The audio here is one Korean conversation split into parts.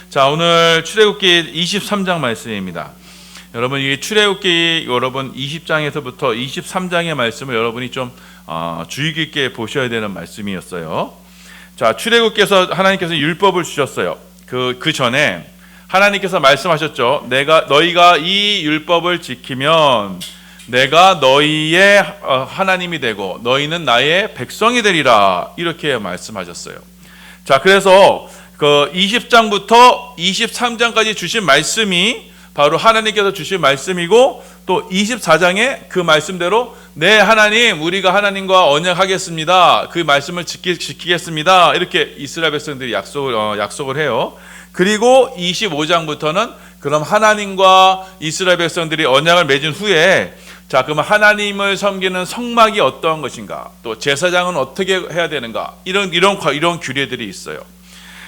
자, 오늘 출애굽기 23장 말씀입니다. 여러분, 이 출애굽기 여러분 20장에서부터 23장의 말씀을 여러분이 좀 주의 깊게 보셔야 되는 말씀이었어요. 자, 출애굽기에서 하나님께서 율법을 주셨어요. 그 전에 하나님께서 말씀하셨죠. 너희가 이 율법을 지키면 내가 너희의 하나님이 되고 너희는 나의 백성이 되리라, 이렇게 말씀하셨어요. 자, 그래서 그 20장부터 23장까지 주신 말씀이 바로 하나님께서 주신 말씀이고, 또 24장에 그 말씀대로 네 하나님, 우리가 하나님과 언약하겠습니다, 그 말씀을 지키겠습니다, 이렇게 이스라엘 백성들이 약속을 해요. 그리고 25장부터는 그럼 하나님과 이스라엘 백성들이 언약을 맺은 후에, 자, 그러면 하나님을 섬기는 성막이 어떠한 것인가, 또 제사장은 어떻게 해야 되는가, 이런 규례들이 있어요.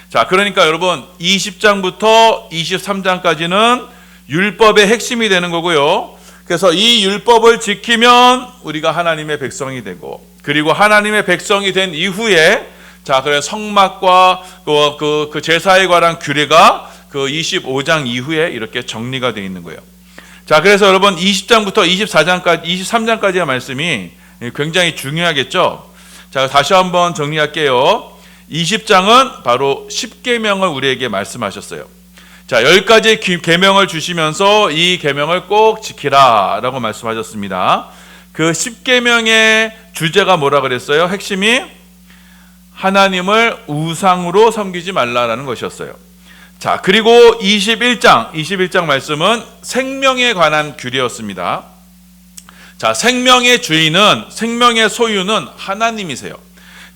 자, 그러니까 여러분 20장부터 23장까지는 율법의 핵심이 되는 거고요. 그래서 이 율법을 지키면 우리가 하나님의 백성이 되고, 그리고 하나님의 백성이 된 이후에, 자, 그래 성막과 그 제사에 관한 규례가 그 25장 이후에 이렇게 정리가 되어 있는 거예요. 자, 그래서 여러분 20장부터 23장까지의 말씀이 굉장히 중요하겠죠. 자, 다시 한번 정리할게요. 20장은 바로 10계명을 우리에게 말씀하셨어요. 자, 10가지 계명을 주시면서 이 계명을 꼭 지키라 라고 말씀하셨습니다. 그 10계명의 주제가 뭐라 그랬어요? 핵심이 하나님을 우상으로 섬기지 말라라는 것이었어요. 자, 그리고 21장 말씀은 생명에 관한 규례였습니다. 자, 생명의 주인은, 생명의 소유는 하나님이세요.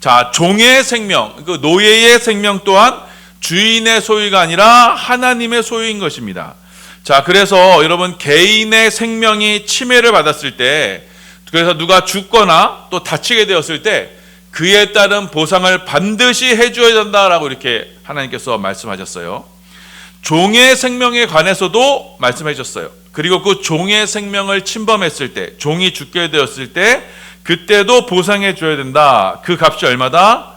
자, 종의 생명, 그 노예의 생명 또한 주인의 소유가 아니라 하나님의 소유인 것입니다. 자, 그래서 여러분 개인의 생명이 침해를 받았을 때, 그래서 누가 죽거나 또 다치게 되었을 때 그에 따른 보상을 반드시 해줘야 된다라고 이렇게 하나님께서 말씀하셨어요. 종의 생명에 관해서도 말씀해 주셨어요. 그리고 그 종의 생명을 침범했을 때, 종이 죽게 되었을 때 그때도 보상해 줘야 된다. 그 값이 얼마다?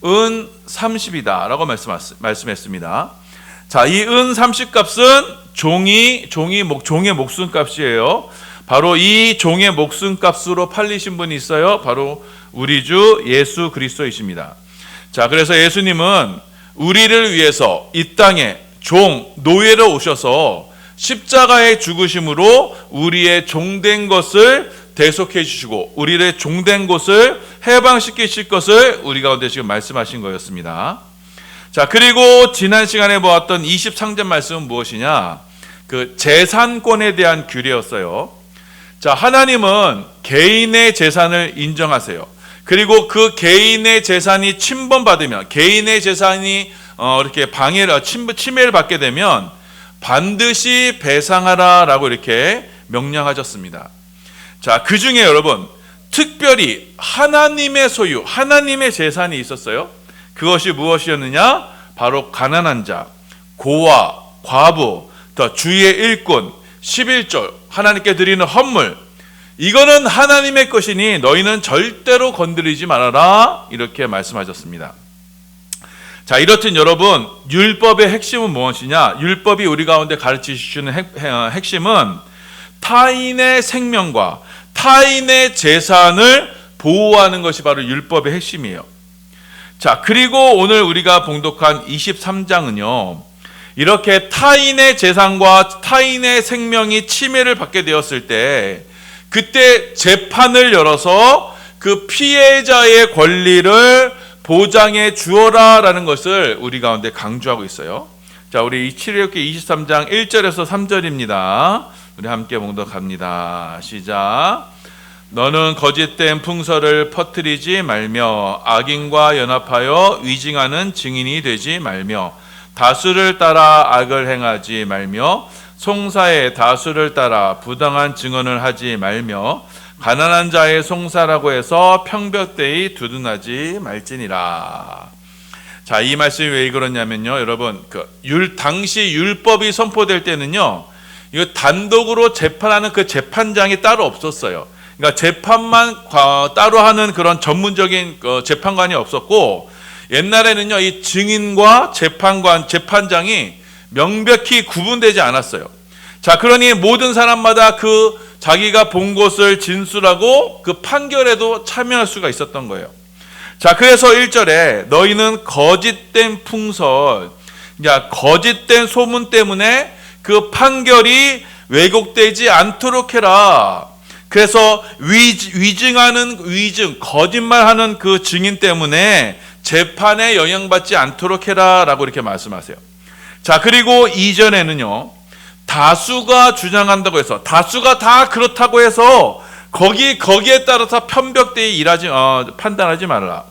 은 30이다 라고 말씀했습니다. 자, 이 은 30값은 종의 목숨값이에요. 바로 이 종의 목숨값으로 팔리신 분이 있어요. 바로 우리 주 예수 그리스도이십니다. 자, 그래서 예수님은 우리를 위해서 이 땅에 노예로 오셔서 십자가의 죽으심으로 우리의 종된 것을 대속해 주시고 우리의 종된 것을 해방시키실 것을 우리 가운데 지금 말씀하신 거였습니다. 자, 그리고 지난 시간에 보았던 23절 말씀은 무엇이냐? 그 재산권에 대한 규례였어요. 자, 하나님은 개인의 재산을 인정하세요. 그리고 그 개인의 재산이 침범받으면, 개인의 재산이 이렇게 침해를 받게 되면 반드시 배상하라라고 이렇게 명령하셨습니다. 자, 그 중에 여러분 특별히 하나님의 소유, 하나님의 재산이 있었어요. 그것이 무엇이었느냐? 바로 가난한 자, 고아, 과부, 또 주의 일꾼, 11조, 하나님께 드리는 헌물, 이거는 하나님의 것이니 너희는 절대로 건드리지 말아라, 이렇게 말씀하셨습니다. 자, 이렇듯 여러분 율법의 핵심은 무엇이냐? 율법이 우리 가운데 가르치시는 핵심은 타인의 생명과 타인의 재산을 보호하는 것이 바로 율법의 핵심이에요. 자, 그리고 오늘 우리가 봉독한 23장은요, 이렇게 타인의 재산과 타인의 생명이 침해를 받게 되었을 때 그때 재판을 열어서 그 피해자의 권리를 보장해 주어라라는 것을 우리 가운데 강조하고 있어요. 자, 우리 출애굽기 23장 1절에서 3절입니다. 우리 함께 봉독합니다. 시작. 너는 거짓된 풍설을 퍼뜨리지 말며 악인과 연합하여 위증하는 증인이 되지 말며 다수를 따라 악을 행하지 말며 송사의 다수를 따라 부당한 증언을 하지 말며 가난한 자의 송사라고 해서 평벽되이 두둔하지 말지니라. 자, 이 말씀이 왜 그러냐면요, 여러분 당시 율법이 선포될 때는요, 이거 단독으로 재판하는 그 재판장이 따로 없었어요. 그러니까 재판만 따로 하는 그런 전문적인 재판관이 없었고, 옛날에는요 이 증인과 재판장이 명백히 구분되지 않았어요. 자, 그러니 모든 사람마다 그 자기가 본 것을 진술하고 그 판결에도 참여할 수가 있었던 거예요. 자, 그래서 1절에 너희는 거짓된 풍설, 거짓된 소문 때문에 그 판결이 왜곡되지 않도록 해라. 그래서 위증하는 거짓말하는 그 증인 때문에 재판에 영향받지 않도록 해라 라고 이렇게 말씀하세요. 자, 그리고 2절에는요, 다수가 주장한다고 해서, 다수가 다 그렇다고 해서 거기에 따라서 편벽되이 판단하지 말라.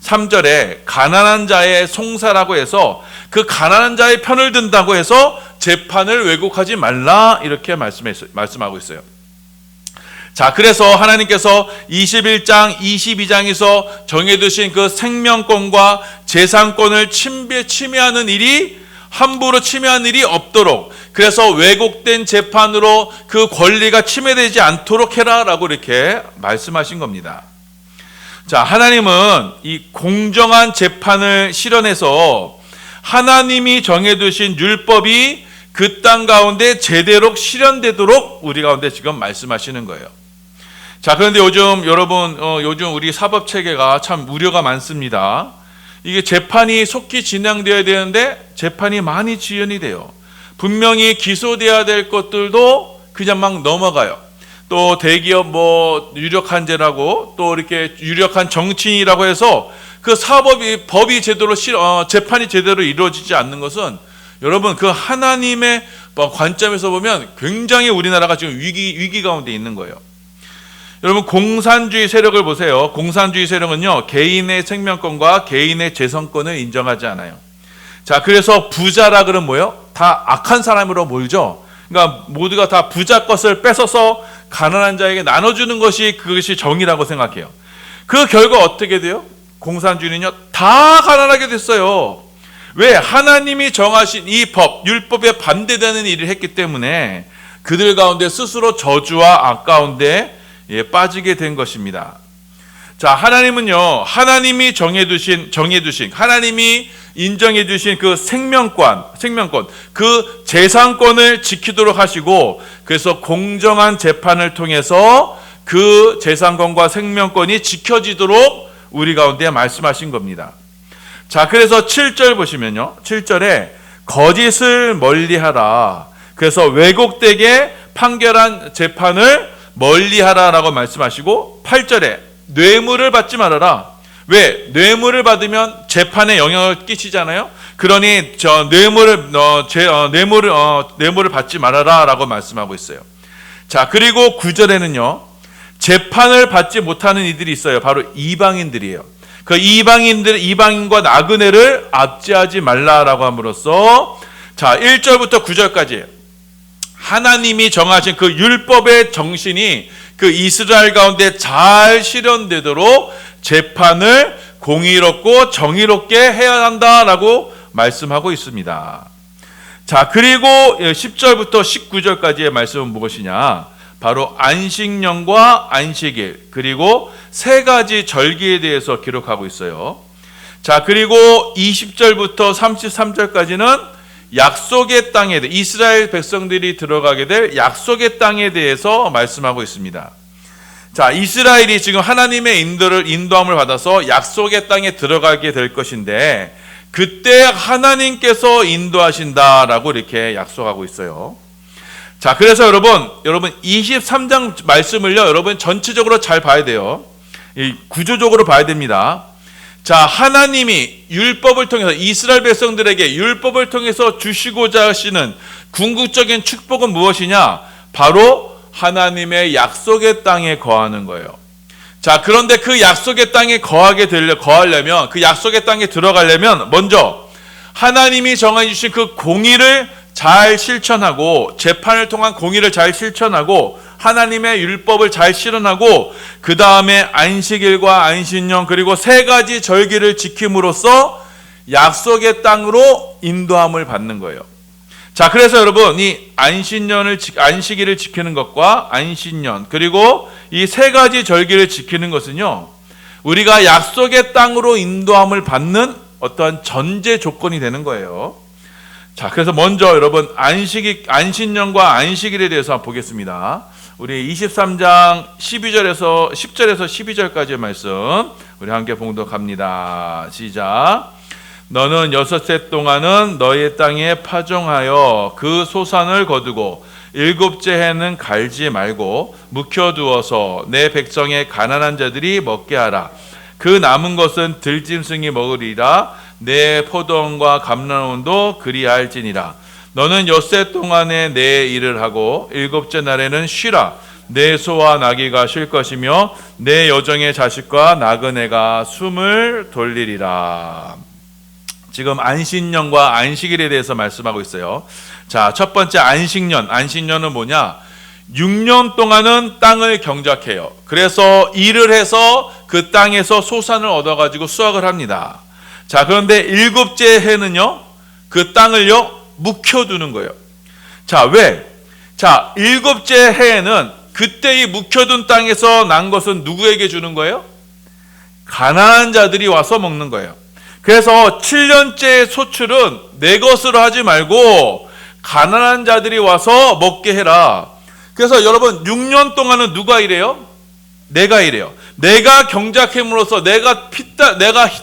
3절에 가난한 자의 송사라고 해서 그 가난한 자의 편을 든다고 해서 재판을 왜곡하지 말라, 이렇게 말씀하고 있어요. 자, 그래서 하나님께서 21장, 22장에서 정해두신 그 생명권과 재산권을 침해하는 일이, 함부로 침해하는 일이 없도록, 그래서 왜곡된 재판으로 그 권리가 침해되지 않도록 해라 라고 이렇게 말씀하신 겁니다. 자, 하나님은 이 공정한 재판을 실현해서 하나님이 정해두신 율법이 그 땅 가운데 제대로 실현되도록 우리 가운데 지금 말씀하시는 거예요. 자, 그런데 요즘 우리 사법 체계가 참 우려가 많습니다. 이게 재판이 속히 진행되어야 되는데 재판이 많이 지연이 돼요. 분명히 기소돼야 될 것들도 그냥 막 넘어가요. 또 대기업 유력한 죄라고, 또 이렇게 유력한 정치인이라고 해서 그 법이 제대로 재판이 제대로 이루어지지 않는 것은, 여러분, 그 하나님의 관점에서 보면 굉장히 우리나라가 지금 위기 가운데 있는 거예요. 여러분, 공산주의 세력을 보세요. 공산주의 세력은요, 개인의 생명권과 개인의 재산권을 인정하지 않아요. 자, 그래서 부자라 그러면 뭐예요? 다 악한 사람으로 몰죠. 그러니까 모두가 다 부자 것을 뺏어서 가난한 자에게 나눠주는 것이, 그것이 정의라고 생각해요. 그 결과 어떻게 돼요? 공산주의는요, 다 가난하게 됐어요. 왜? 하나님이 정하신 이 율법에 반대되는 일을 했기 때문에 그들 가운데 스스로 저주와 악 가운데 빠지게 된 것입니다. 자, 하나님은요, 하나님이 정해두신, 하나님이 인정해주신 그 생명권, 그 재산권을 지키도록 하시고, 그래서 공정한 재판을 통해서 그 재산권과 생명권이 지켜지도록 우리 가운데 말씀하신 겁니다. 자, 그래서 7절 보시면요, 7절에 거짓을 멀리하라. 그래서 왜곡되게 판결한 재판을 멀리하라라고 말씀하시고, 8절에 뇌물을 받지 말아라. 왜? 뇌물을 받으면 재판에 영향을 끼치잖아요. 그러니 뇌물을 받지 말아라라고 말씀하고 있어요. 자, 그리고 9절에는요, 재판을 받지 못하는 이들이 있어요. 바로 이방인들이에요. 그 이방인과 나그네를 압제하지 말라라고 함으로써, 자, 1절부터 9절까지 하나님이 정하신 그 율법의 정신이 그 이스라엘 가운데 잘 실현되도록 재판을 공의롭고 정의롭게 해야 한다라고 말씀하고 있습니다. 자, 그리고 10절부터 19절까지의 말씀은 무엇이냐? 바로 안식년과 안식일, 그리고 세 가지 절기에 대해서 기록하고 있어요. 자, 그리고 20절부터 33절까지는 약속의 땅에 대해, 이스라엘 백성들이 들어가게 될 약속의 땅에 대해서 말씀하고 있습니다. 자, 이스라엘이 지금 하나님의 인도함을 받아서 약속의 땅에 들어가게 될 것인데, 그때 하나님께서 인도하신다라고 이렇게 약속하고 있어요. 자, 그래서 여러분 23장 말씀을요, 여러분 전체적으로 잘 봐야 돼요. 구조적으로 봐야 됩니다. 자, 하나님이 율법을 통해서 이스라엘 백성들에게 율법을 통해서 주시고자 하시는 궁극적인 축복은 무엇이냐? 바로 하나님의 약속의 땅에 거하는 거예요. 자, 그런데 그 약속의 땅에 거하려면, 그 약속의 땅에 들어가려면 먼저 하나님이 정해 주신 그 공의를 잘 실천하고, 재판을 통한 공의를 잘 실천하고, 하나님의 율법을 잘 실현하고, 그 다음에 안식일과 안식년, 그리고 세 가지 절기를 지킴으로써 약속의 땅으로 인도함을 받는 거예요. 자, 그래서 여러분, 이 안식일을 지키는 것과 안식년, 그리고 이 세 가지 절기를 지키는 것은요, 우리가 약속의 땅으로 인도함을 받는 어떠한 전제 조건이 되는 거예요. 자, 그래서 먼저 여러분 안식년과 안식일에 대해서 한번 보겠습니다. 우리 23장 10절에서 12절까지의 말씀 우리 함께 봉독합니다. 시작. 너는 6해 동안은 너의 땅에 파종하여 그 소산을 거두고 7째 해는 갈지 말고 묵혀두어서 내 백성의 가난한 자들이 먹게 하라. 그 남은 것은 들짐승이 먹으리라. 내 포도원과 감람원도 그리할지니라. 너는 6해 동안에 내 일을 하고 7째 날에는 쉬라. 내 소와 나귀가 쉴 것이며 내 여종의 자식과 나그네가 숨을 돌리리라. 지금 안식년과 안식일에 대해서 말씀하고 있어요. 자, 첫 번째 안식년은 뭐냐? 6년 동안은 땅을 경작해요. 그래서 일을 해서 그 땅에서 소산을 얻어가지고 수확을 합니다. 자, 그런데 7째 해는요, 그 땅을요, 묵혀두는 거예요. 자, 왜? 자, 7째 해에는 그때 이 묵혀둔 땅에서 난 것은 누구에게 주는 거예요? 가난한 자들이 와서 먹는 거예요. 그래서 7년째 소출은 내 것으로 하지 말고 가난한 자들이 와서 먹게 해라. 그래서 여러분 6년 동안은 누가 일해요? 내가 일해요. 내가 경작함으로써 내가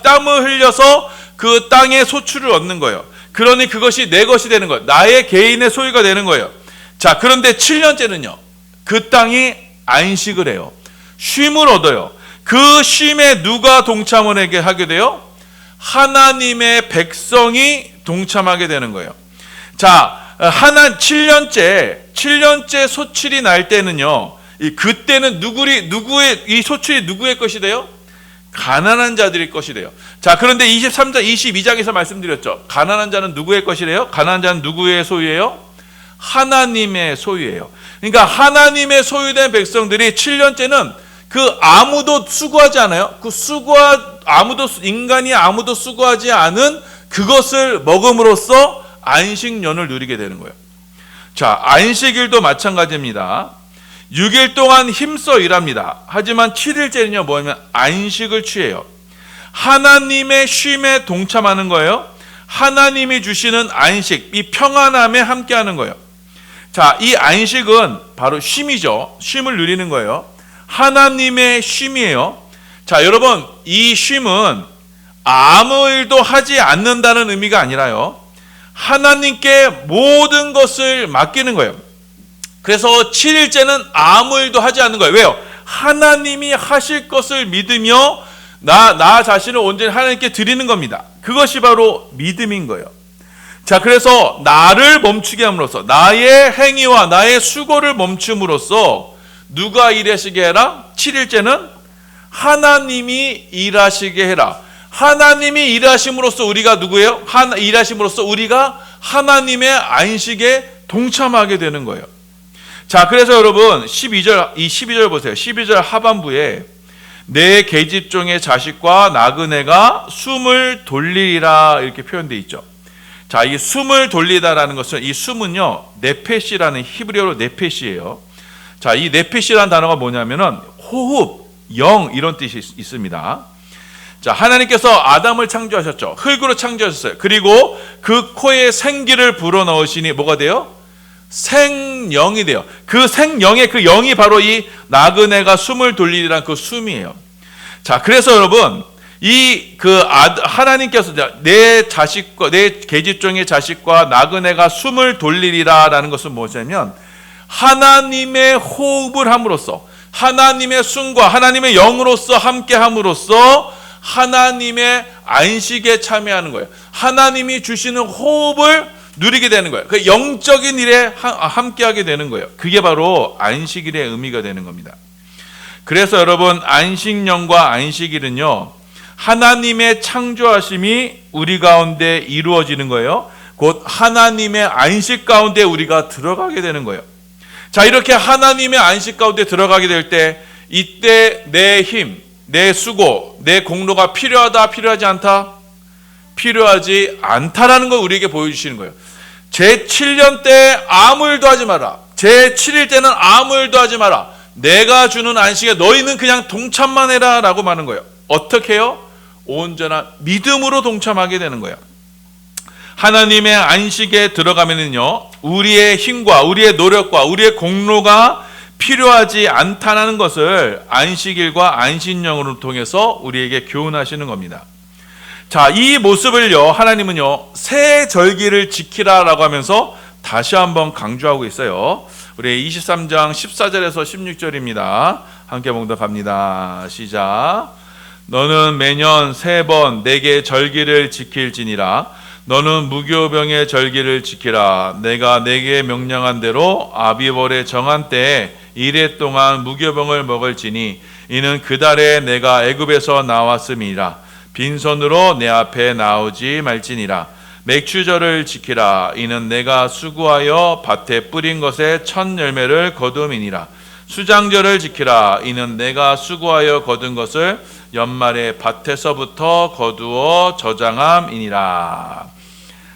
땀을 흘려서 그 땅의 소출을 얻는 거예요. 그러니 그것이 내 것이 되는 거예요. 나의 개인의 소유가 되는 거예요. 자, 그런데 7년째는요. 그 땅이 안식을 해요. 쉼을 얻어요. 그 쉼에 누가 동참을 하게 돼요? 하나님의 백성이 동참하게 되는 거예요. 자, 7년째 소출이 날 때는요, 그때는 이 소출이 누구의 것이 돼요? 가난한 자들의 것이 돼요. 자, 그런데 23장, 22장에서 말씀드렸죠. 가난한 자는 누구의 것이래요? 가난한 자는 누구의 소유예요? 하나님의 소유예요. 그러니까 하나님의 소유된 백성들이 7년째는 아무도 수고하지 않아요. 인간이 아무도 수고하지 않은 그것을 먹음으로써 안식년을 누리게 되는 거예요. 자, 안식일도 마찬가지입니다. 6일 동안 힘써 일합니다. 하지만 7일째는요, 뭐냐면 안식을 취해요. 하나님의 쉼에 동참하는 거예요. 하나님이 주시는 안식, 이 평안함에 함께하는 거예요. 자, 이 안식은 바로 쉼이죠. 쉼을 누리는 거예요. 하나님의 쉼이에요. 자, 여러분, 이 쉼은 아무 일도 하지 않는다는 의미가 아니라요, 하나님께 모든 것을 맡기는 거예요. 그래서 7일째는 아무 일도 하지 않는 거예요. 왜요? 하나님이 하실 것을 믿으며 나 자신을 온전히 하나님께 드리는 겁니다. 그것이 바로 믿음인 거예요. 자, 그래서 나를 멈추게 함으로써, 나의 행위와 나의 수고를 멈춤으로써 누가 일하시게 해라? 7일째는 하나님이 일하시게 해라. 하나님이 일하심으로써 우리가 누구예요? 일하심으로써 우리가 하나님의 안식에 동참하게 되는 거예요. 자, 그래서 여러분 12절 보세요. 12절 하반부에 내 계집종의 자식과 나그네가 숨을 돌리리라 이렇게 표현되어 있죠. 자, 이 숨을 돌리다라는 것은, 이 숨은요, 네페시라는 히브리어로 네페시예요. 자, 이 네페시라는 단어가 뭐냐면은 호흡, 영 이런 뜻이 있습니다. 자, 하나님께서 아담을 창조하셨죠. 흙으로 창조하셨어요. 그리고 그 코에 생기를 불어넣으시니 뭐가 돼요? 생영이 돼요. 그 생영의 그 영이 바로 이 나그네가 숨을 돌리리란 그 숨이에요. 자, 그래서 여러분 하나님께서 내 계집종의 자식과 나그네가 숨을 돌리리라라는 것은 무엇이냐면, 하나님의 호흡을 함으로써, 하나님의 숨과 하나님의 영으로서 함께 함으로써 하나님의 안식에 참여하는 거예요. 하나님이 주시는 호흡을 누리게 되는 거예요. 그 영적인 일에 함께하게 되는 거예요. 그게 바로 안식일의 의미가 되는 겁니다. 그래서 여러분, 안식년과 안식일은요, 하나님의 창조하심이 우리 가운데 이루어지는 거예요. 곧 하나님의 안식 가운데 우리가 들어가게 되는 거예요. 자, 이렇게 하나님의 안식 가운데 들어가게 될 때, 이때 내 힘, 내 수고, 내 공로가 필요하다, 필요하지 않다? 필요하지 않다라는 걸 우리에게 보여주시는 거예요. 제 7년 때 아무 일도 하지 마라. 제 7일 때는 아무 일도 하지 마라. 내가 주는 안식에 너희는 그냥 동참만 해라 라고 말하는 거예요. 어떻게 해요? 온전한 믿음으로 동참하게 되는 거예요. 하나님의 안식에 들어가면은요, 우리의 힘과 우리의 노력과 우리의 공로가 필요하지 않다는 것을 안식일과 안식령으로 통해서 우리에게 교훈하시는 겁니다. 자, 이 모습을요, 하나님은요, 새 절기를 지키라라고 하면서 다시 한번 강조하고 있어요. 우리 23장 14절에서 16절입니다. 함께 봉독합니다. 시작. 너는 매년 3번 내게 절기를 지킬지니라. 너는 무교병의 절기를 지키라. 내가 내게 명령한 대로 아비월에 정한 때에 1해 동안 무교병을 먹을지니 이는 그 달에 내가 애굽에서 나왔음이라. 빈손으로 내 앞에 나오지 말지니라. 맥추절을 지키라. 이는 내가 수고하여 밭에 뿌린 것의 첫 열매를 거둠이니라. 수장절을 지키라. 이는 내가 수고하여 거둔 것을 연말에 밭에서부터 거두어 저장함이니라.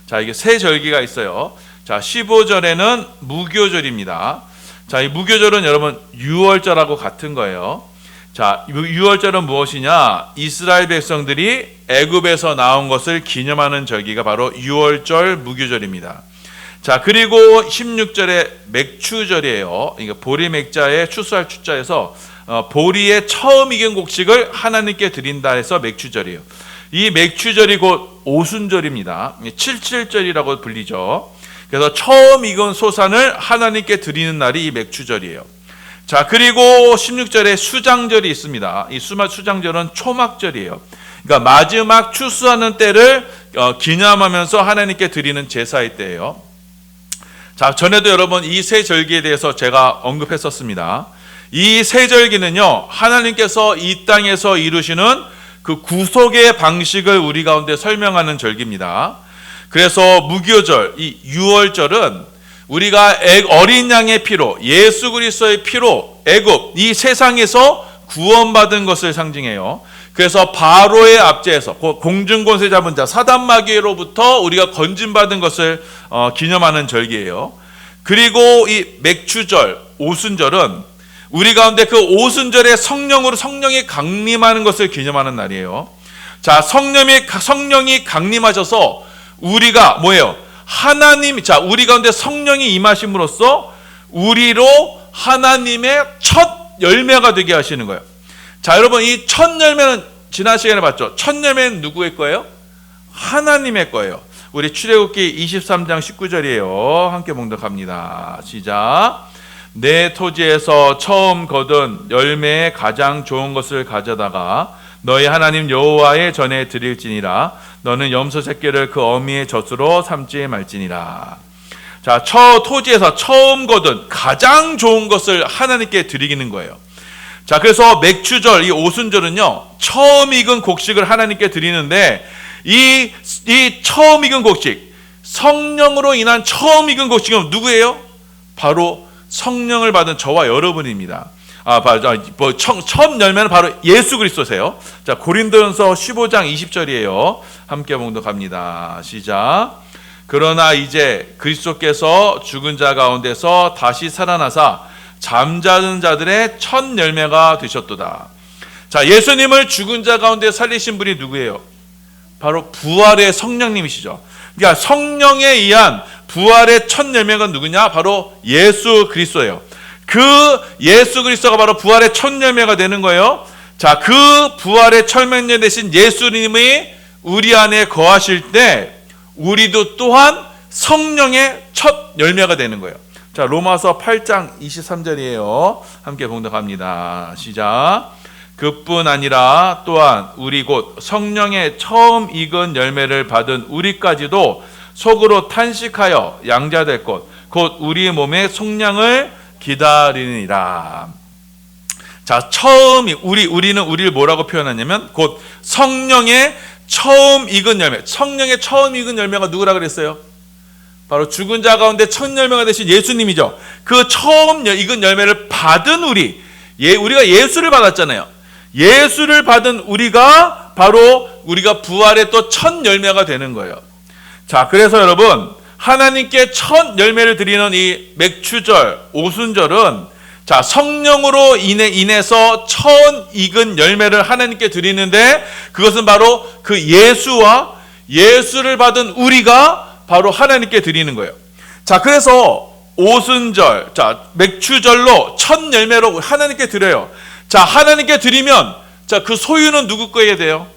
자, 이게 세 절기가 있어요. 자, 15절에는 무교절입니다. 자, 이 무교절은 여러분 유월절하고 같은 거예요. 자, 유월절은 무엇이냐? 이스라엘 백성들이 애굽에서 나온 것을 기념하는 절기가 바로 유월절 무교절입니다. 자, 그리고 16절에 맥추절이에요. 그러니까 보리 맥자에 추수할 추자에서 보리의 처음 익은 곡식을 하나님께 드린다 해서 맥추절이에요. 이 맥추절이 곧 오순절입니다. 77절이라고 불리죠. 그래서 처음 익은 소산을 하나님께 드리는 날이 이 맥추절이에요. 자, 그리고 16절에 수장절이 있습니다. 이 수장절은 초막절이에요. 그러니까 마지막 추수하는 때를 기념하면서 하나님께 드리는 제사의 때예요. 자, 전에도 여러분 이 세 절기에 대해서 제가 언급했었습니다. 이 세 절기는요, 하나님께서 이 땅에서 이루시는 그 구속의 방식을 우리 가운데 설명하는 절기입니다. 그래서 무교절, 이 유월절은 우리가 어린 양의 피로, 예수 그리스도의 피로 애굽, 이 세상에서 구원받은 것을 상징해요. 그래서 바로의 압제에서 공중권세 잡은 자 사단마귀로부터 우리가 건진받은 것을 기념하는 절기예요. 그리고 이 맥추절, 오순절은 우리 가운데 그 오순절에 성령이 강림하는 것을 기념하는 날이에요. 자, 성령이 강림하셔서 우리가 뭐예요? 자, 우리 가운데 성령이 임하심으로써 우리로 하나님의 첫 열매가 되게 하시는 거예요. 자, 여러분, 이 첫 열매는 지난 시간에 봤죠? 첫 열매는 누구의 거예요? 하나님의 거예요. 우리 출애굽기 23장 19절이에요. 함께 봉독합니다. 시작. 내 토지에서 처음 거둔 열매의 가장 좋은 것을 가져다가 너희 하나님 여호와의 전에 드릴지니라. 너는 염소 새끼를 그 어미의 젖으로 삼지 말지니라. 자, 토지에서 처음 거둔 가장 좋은 것을 하나님께 드리기는 거예요. 자, 그래서 맥추절, 이 오순절은요, 처음 익은 곡식을 하나님께 드리는데, 이 처음 익은 곡식, 성령으로 인한 처음 익은 곡식은 누구예요? 바로 성령을 받은 저와 여러분입니다. 첫 열매는 바로 예수 그리스도세요. 자, 고린도전서 15장 20절이에요. 함께 봉독합니다. 시작. 그러나 이제 그리스도께서 죽은 자 가운데서 다시 살아나사 잠자는 자들의 첫 열매가 되셨도다. 자, 예수님을 죽은 자 가운데 살리신 분이 누구예요? 바로 부활의 성령님이시죠. 그러니까 성령에 의한 부활의 첫 열매가 누구냐? 바로 예수 그리스도예요. 그 예수 그리스도가 바로 부활의 첫 열매가 되는 거예요. 자, 그 부활의 첫 열매 되신 예수님이 우리 안에 거하실 때 우리도 또한 성령의 첫 열매가 되는 거예요. 자, 로마서 8장 23절이에요. 함께 봉독합니다. 시작. 그뿐 아니라 또한 우리 곧 성령의 처음 익은 열매를 받은 우리까지도 속으로 탄식하여 양자될 것 곧 우리 몸의 속량을 기다리니라. 자, 우리는 우리를 뭐라고 표현하냐면 곧 성령의 처음 익은 열매. 성령의 처음 익은 열매가 누구라 그랬어요? 바로 죽은 자 가운데 첫 열매가 되신 예수님이죠. 그 처음 익은 열매를 받은 우리가 예수를 받았잖아요. 예수를 받은 우리가 바로 우리가 부활의 또 첫 열매가 되는 거예요. 자, 그래서 여러분, 하나님께 첫 열매를 드리는 이 맥추절, 오순절은 자, 성령으로 인해서 처음 익은 열매를 하나님께 드리는데 그것은 바로 그 예수와 예수를 받은 우리가 바로 하나님께 드리는 거예요. 자, 그래서 오순절, 자, 맥추절로 첫 열매로 하나님께 드려요. 자, 하나님께 드리면, 자, 그 소유는 누구 거에 돼요?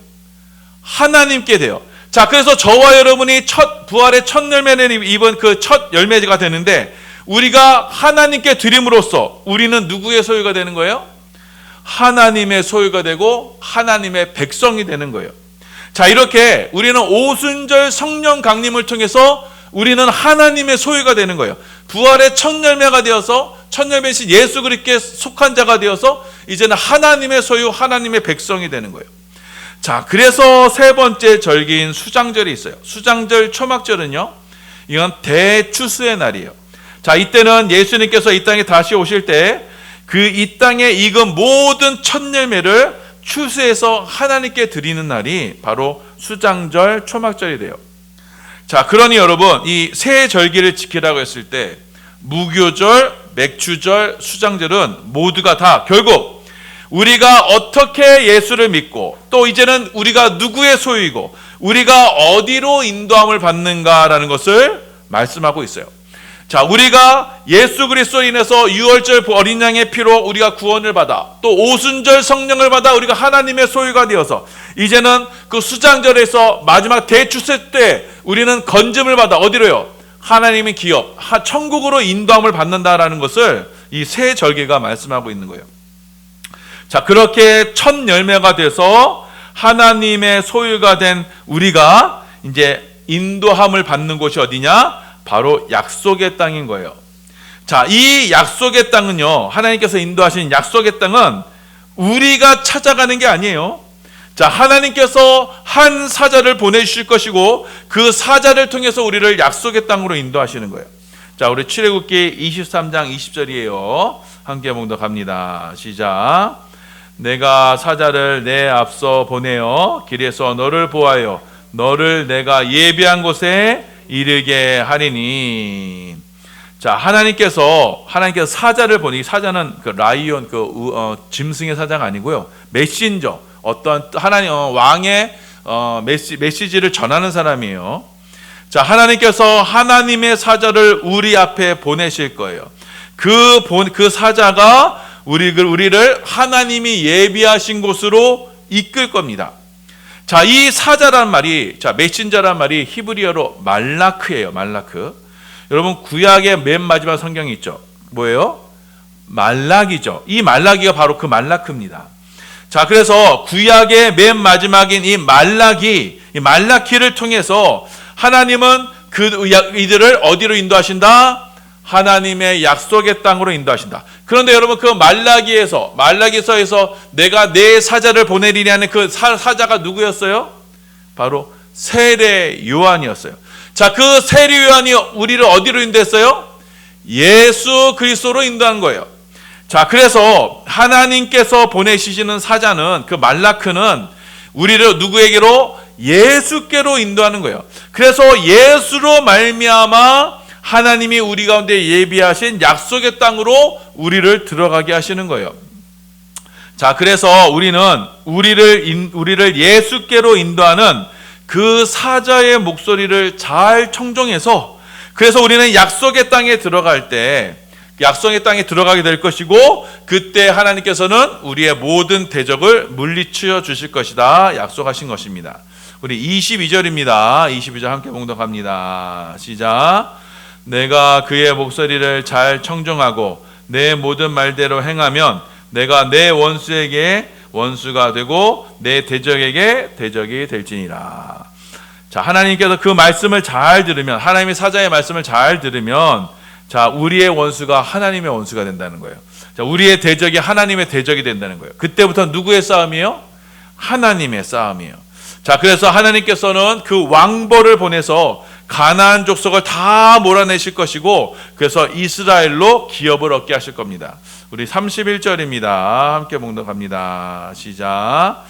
하나님께 돼요. 자, 그래서 저와 여러분이 부활의 첫 열매를 입은 그 첫 열매가 되는데, 우리가 하나님께 드림으로써 우리는 누구의 소유가 되는 거예요? 하나님의 소유가 되고 하나님의 백성이 되는 거예요. 자, 이렇게 우리는 오순절 성령 강림을 통해서 우리는 하나님의 소유가 되는 거예요. 부활의 첫 열매가 되어서, 첫 열매신 예수 그리스도께 속한 자가 되어서 이제는 하나님의 소유, 하나님의 백성이 되는 거예요. 자, 그래서 세 번째 절기인 수장절이 있어요. 수장절 초막절은요, 이건 대추수의 날이에요. 자, 이때는 예수님께서 이 땅에 다시 오실 때 그 이 땅에 익은 모든 첫 열매를 추수해서 하나님께 드리는 날이 바로 수장절 초막절이 돼요. 자, 그러니 여러분, 이 세 절기를 지키라고 했을 때 무교절, 맥추절, 수장절은 모두가 다 결국 우리가 어떻게 예수를 믿고 또 이제는 우리가 누구의 소유이고 우리가 어디로 인도함을 받는가라는 것을 말씀하고 있어요. 자, 우리가 예수 그리스도로 인해서 유월절 어린 양의 피로 우리가 구원을 받아 또 오순절 성령을 받아 우리가 하나님의 소유가 되어서 이제는 그 수장절에서 마지막 대추세 때 우리는 건짐을 받아 어디로요? 하나님의 기업, 천국으로 인도함을 받는다라는 것을 이 세 절기가 말씀하고 있는 거예요. 자, 그렇게 첫 열매가 돼서 하나님의 소유가 된 우리가 이제 인도함을 받는 곳이 어디냐? 바로 약속의 땅인 거예요. 자, 이 약속의 땅은요, 하나님께서 인도하신 약속의 땅은 우리가 찾아가는 게 아니에요. 자, 하나님께서 한 사자를 보내주실 것이고 그 사자를 통해서 우리를 약속의 땅으로 인도하시는 거예요. 자, 우리 출애굽기 23장 20절이에요. 함께 봉독합니다. 시작. 내가 사자를 내 앞서 보내어 길에서 너를 보아요. 너를 내가 예비한 곳에 이르게 하리니. 자, 하나님께서 사자를 보니, 사자는 그 라이온, 짐승의 사자가 아니고요, 메신저, 어떤 하나님 왕의 메시지를 전하는 사람이에요. 자, 하나님께서 하나님의 사자를 우리 앞에 보내실 거예요. 그 사자가 우리를 하나님이 예비하신 곳으로 이끌 겁니다. 자, 이 사자란 말이, 자, 메신저란 말이 히브리어로 말라크예요. 말라크. 여러분, 구약의 맨 마지막 성경이 있죠. 뭐예요? 말라기죠. 이 말라기가 바로 그 말라크입니다. 자, 그래서 구약의 맨 마지막인 이 말라키를 통해서 하나님은 이들을 어디로 인도하신다? 하나님의 약속의 땅으로 인도하신다. 그런데 여러분, 그 말라기서에서 내가 내 사자를 보내리니 하는 그 사자가 누구였어요? 바로 세례 요한이었어요. 자, 그 세례 요한이 우리를 어디로 인도했어요? 예수 그리스도로 인도한 거예요. 자, 그래서 하나님께서 보내시는 사자는, 그 말라크는 우리를 누구에게로? 예수께로 인도하는 거예요. 그래서 예수로 말미암아 하나님이 우리 가운데 예비하신 약속의 땅으로 우리를 들어가게 하시는 거예요. 자, 그래서 우리를 예수께로 인도하는 그 사자의 목소리를 잘 청종해서, 그래서 우리는 약속의 땅에 들어갈 때 약속의 땅에 들어가게 될 것이고, 그때 하나님께서는 우리의 모든 대적을 물리쳐 주실 것이다 약속하신 것입니다. 우리 22절입니다. 22절 함께 봉독합니다. 시작. 내가 그의 목소리를 잘 청종하고 내 모든 말대로 행하면 내가 내 원수에게 원수가 되고 내 대적에게 대적이 될지니라. 자, 하나님께서 그 말씀을 잘 들으면, 하나님의 사자의 말씀을 잘 들으면, 자, 우리의 원수가 하나님의 원수가 된다는 거예요. 자, 우리의 대적이 하나님의 대적이 된다는 거예요. 그때부터 누구의 싸움이에요? 하나님의 싸움이에요. 자, 그래서 하나님께서는 그 왕벌을 보내서 가나안 족속을 다 몰아내실 것이고, 그래서 이스라엘로 기업을 얻게 하실 겁니다. 우리 31절입니다. 함께 봉독합니다. 시작.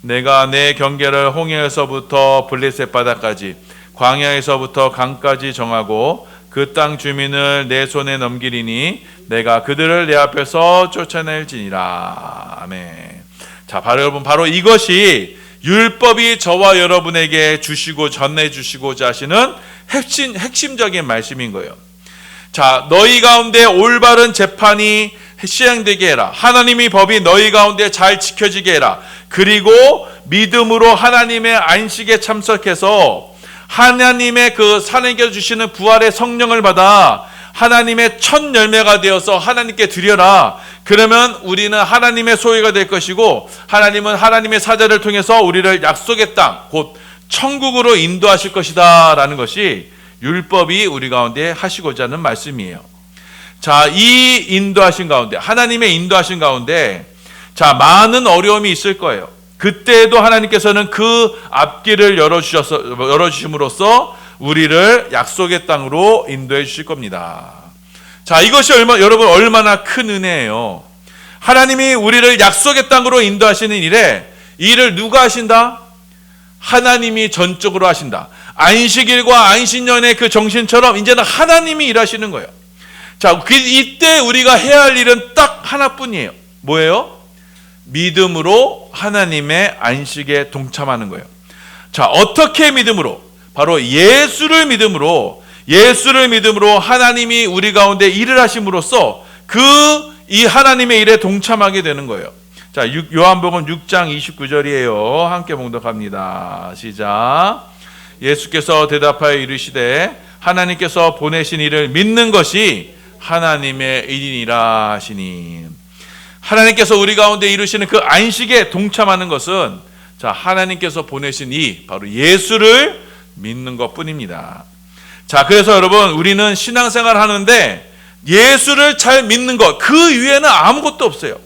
내가 내 경계를 홍해에서부터 블레셋 바다까지 광야에서부터 강까지 정하고 그 땅 주민을 내 손에 넘기리니 내가 그들을 내 앞에서 쫓아낼지니라. 아멘. 자, 여러분, 바로 이것이 율법이 저와 여러분에게 주시고 전해주시고자 하시는 핵심적인 말씀인 거예요. 자, 너희 가운데 올바른 재판이 시행되게 해라. 하나님의 법이 너희 가운데 잘 지켜지게 해라. 그리고 믿음으로 하나님의 안식에 참석해서 하나님의 그 하나님께서 주시는 부활의 성령을 받아 하나님의 첫 열매가 되어서 하나님께 드려라. 그러면 우리는 하나님의 소유가 될 것이고 하나님은 하나님의 사자를 통해서 우리를 약속의 땅, 곧 천국으로 인도하실 것이다 라는 것이 율법이 우리 가운데 하시고자 하는 말씀이에요. 자, 이 인도하신 가운데, 하나님의 인도하신 가운데, 자, 많은 어려움이 있을 거예요. 그때도 하나님께서는 그 앞길을 열어주심으로써 우리를 약속의 땅으로 인도해 주실 겁니다. 자, 이것이 여러분 얼마나 큰 은혜예요. 하나님이 우리를 약속의 땅으로 인도하시는 일에 이 일을 누가 하신다? 하나님이 전적으로 하신다. 안식일과 안식년의 그 정신처럼 이제는 하나님이 일하시는 거예요. 자, 이때 우리가 해야 할 일은 딱 하나뿐이에요. 뭐예요? 믿음으로 하나님의 안식에 동참하는 거예요. 자, 어떻게 믿음으로? 바로 예수를 믿음으로 하나님이 우리 가운데 일을 하심으로써 이 하나님의 일에 동참하게 되는 거예요. 자, 요한복음 6장 29절이에요. 함께 봉독합니다. 시작. 예수께서 대답하여 이르시되 하나님께서 보내신 이를 믿는 것이 하나님의 일이니라 하시니. 하나님께서 우리 가운데 이루시는 그 안식에 동참하는 것은 자, 하나님께서 보내신 바로 예수를 믿는 것뿐입니다. 자, 그래서 여러분 우리는 신앙생활 하는데 예수를 잘 믿는 것, 그 위에는 아무것도 없어요.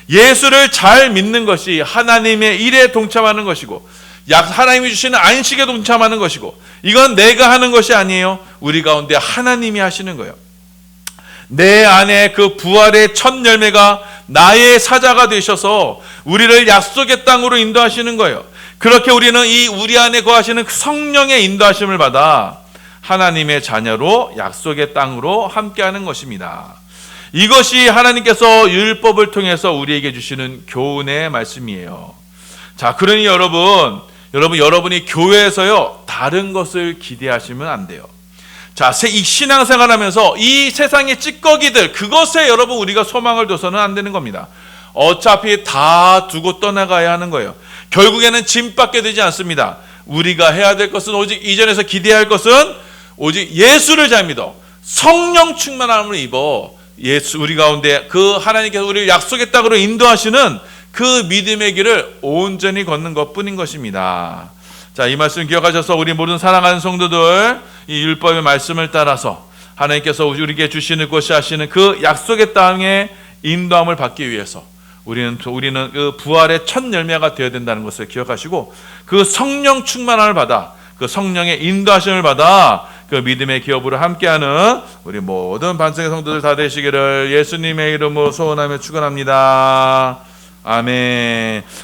예수를 잘 믿는 것이 하나님의 일에 동참하는 것이고 하나님이 주시는 안식에 동참하는 것이고, 이건 내가 하는 것이 아니에요. 우리 가운데 하나님이 하시는 거예요. 내 안에 그 부활의 첫 열매가 나의 사자가 되셔서 우리를 약속의 땅으로 인도하시는 거예요. 그렇게 우리는 우리 안에 거하시는 성령의 인도하심을 받아 하나님의 자녀로 약속의 땅으로 함께하는 것입니다. 이것이 하나님께서 율법을 통해서 우리에게 주시는 교훈의 말씀이에요. 자, 그러니 여러분이 교회에서요 다른 것을 기대하시면 안 돼요. 자, 이 신앙생활하면서 이 세상의 찌꺼기들, 그것에 여러분 우리가 소망을 둬서는 안 되는 겁니다. 어차피 다 두고 떠나가야 하는 거예요. 결국에는 짐밖에 되지 않습니다. 우리가 해야 될 것은 오직 이전에서 기대해야 할 것은 오직 예수를 잘 믿어 성령 충만함을 입어 우리 가운데 그 하나님께서 우리를 약속의 땅으로 인도하시는 그 믿음의 길을 온전히 걷는 것뿐인 것입니다. 자, 이 말씀 기억하셔서 우리 모든 사랑하는 성도들, 이 율법의 말씀을 따라서 하나님께서 우리에게 주시는 것이 하시는 그 약속의 땅의 인도함을 받기 위해서 우리는 그 부활의 첫 열매가 되어야 된다는 것을 기억하시고, 그 성령 충만함을 받아 그 성령의 인도하심을 받아 그 믿음의 기업으로 함께하는 우리 모든 반성의 성도들 다 되시기를 예수님의 이름으로 소원하며 축원합니다. 아멘.